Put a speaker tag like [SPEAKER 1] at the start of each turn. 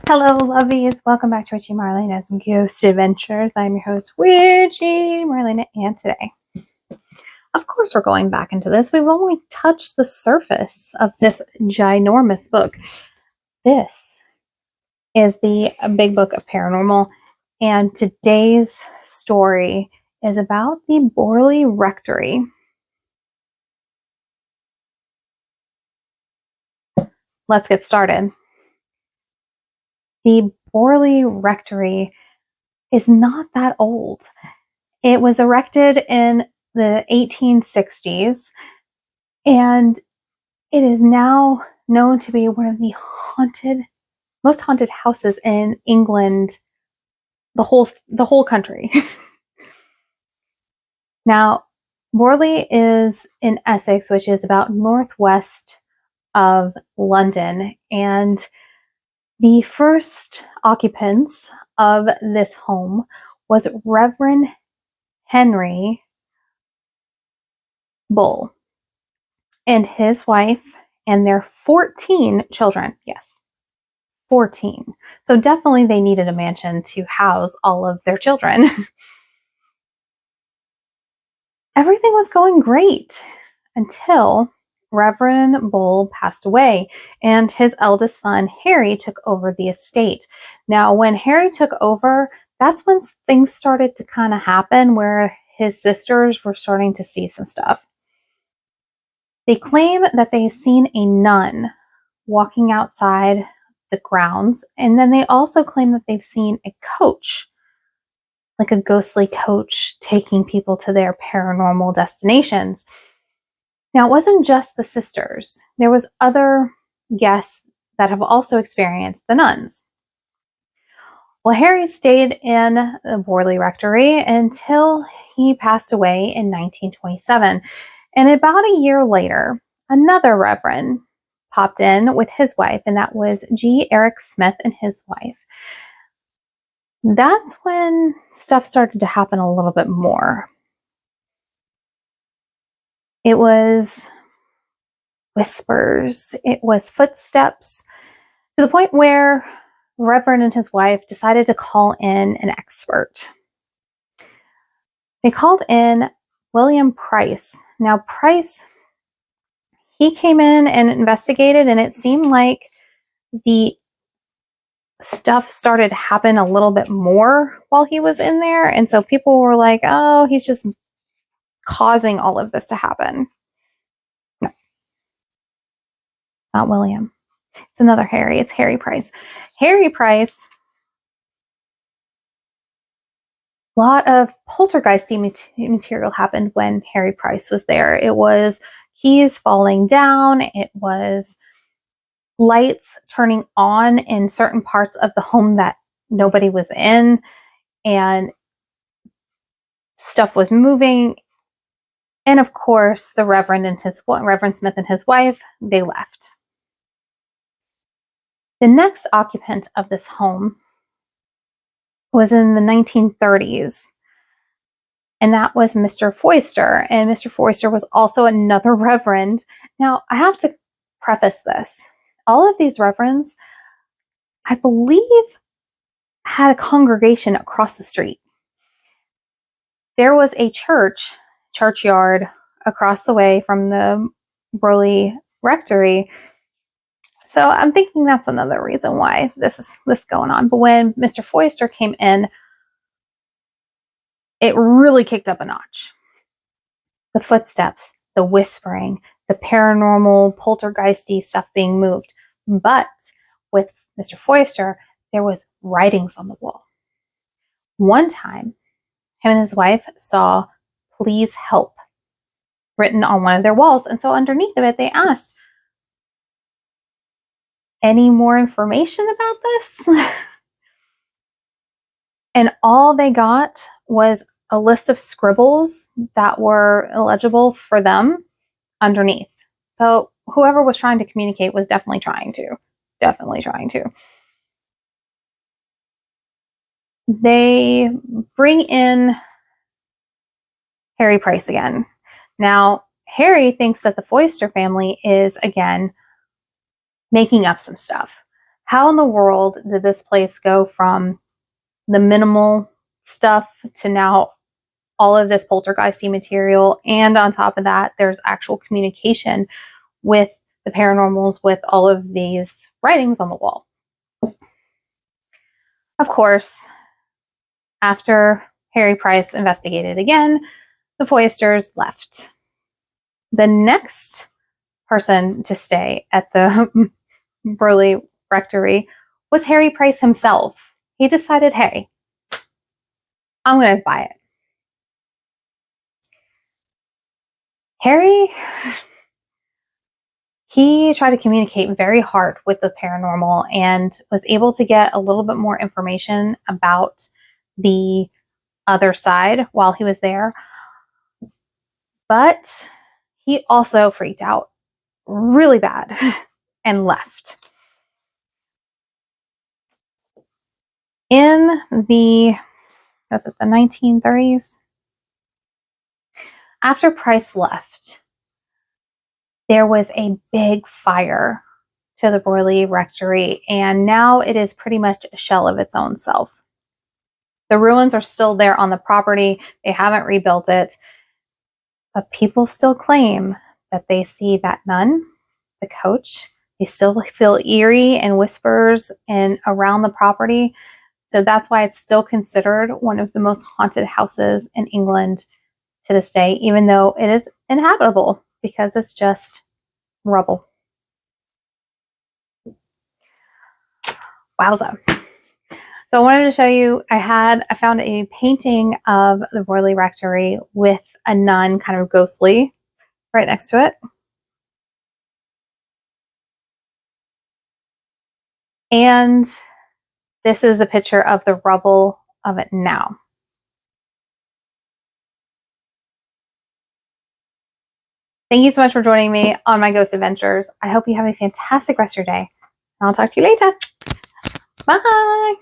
[SPEAKER 1] Hello, lovies. Welcome back to WitchyMarlaina's Ghost Adventures. I'm your host, WitchyMarlaina, and today, of course, we're going back into this. We've only touched the surface of this ginormous book. This is the Big Book of Paranormal, and today's story is about the Borley Rectory. Let's get started. The Borley Rectory is not that old. It was erected in the 1860s, and it is now known to be one of the most haunted houses in England, the whole country. Now, Borley is in Essex, which is about northwest of London, and the first occupants of this home was Reverend Henry Bull and his wife and their 14 children. Yes, 14. So definitely they needed a mansion to house all of their children. Everything was going great until Reverend Bull passed away and his eldest son, Harry, took over the estate. Now, when Harry took over, that's when things started to kind of happen where his sisters were starting to see some stuff. They claim that they've seen a nun walking outside the grounds, and then they also claim that they've seen a coach, like a ghostly coach, taking people to their paranormal destinations. Now, it wasn't just the sisters. There was other guests that have also experienced the nuns. Well, Harry stayed in the Borley Rectory until he passed away in 1927. And about a year later, another reverend popped in with his wife, and that was G. Eric Smith and his wife. That's when stuff started to happen a little bit more. It was whispers, it was footsteps, to the point where Reverend and his wife decided to call in an expert. They called in William Price. Now, Price, he came in and investigated, and it seemed like the stuff started to happen a little bit more while he was in there. And so people were like, oh, he's just causing all of this to happen. No, not William. It's another Harry. It's Harry Price. Harry Price, a lot of poltergeisty material happened when Harry Price was there. It was keys falling down. It was lights turning on in certain parts of the home that nobody was in, and stuff was moving. And of course, the Reverend Smith and his wife, they left. The next occupant of this home was in the 1930s, and that was Mr. Foister. And Mr. Foister was also another reverend. Now, I have to preface this. All of these reverends, I believe, had a congregation across the street. There was a churchyard across the way from the Borley Rectory. So I'm thinking that's another reason why this is going on. But when Mr. Foister came in, it really kicked up a notch. The footsteps, the whispering, the paranormal, poltergeisty stuff being moved. But with Mr. Foister, there was writings on the wall. One time, him and his wife saw "Please help" written on one of their walls. And so underneath of it, they asked, any more information about this? And all they got was a list of scribbles that were illegible for them underneath. So whoever was trying to communicate was definitely trying to. They bring in Harry Price again. Now, Harry thinks that the Foister family is, again, making up some stuff. How in the world did this place go from the minimal stuff to now all of this poltergeisty material? And on top of that, there's actual communication with the paranormals with all of these writings on the wall. Of course, after Harry Price investigated again, the Foysters left. The next person to stay at the Borley Rectory was Harry Price himself. He decided, hey, I'm going to buy it. Harry, he tried to communicate very hard with the paranormal and was able to get a little bit more information about the other side while he was there. But he also freaked out really bad and left. In the 1930s, after Price left, there was a big fire to the Borley Rectory, and now it is pretty much a shell of its own self. The ruins are still there on the property. They haven't rebuilt it, but people still claim that they see that nun, the coach. They still feel eerie and whispers and around the property. So that's why it's still considered one of the most haunted houses in England to this day, even though it is inhabitable because it's just rubble. Wowza. So I wanted to show you, I found a painting of the Borley Rectory with a nun kind of ghostly right next to it. And this is a picture of the rubble of it now. Thank you so much for joining me on my ghost adventures. I hope you have a fantastic rest of your day. I'll talk to you later. Bye.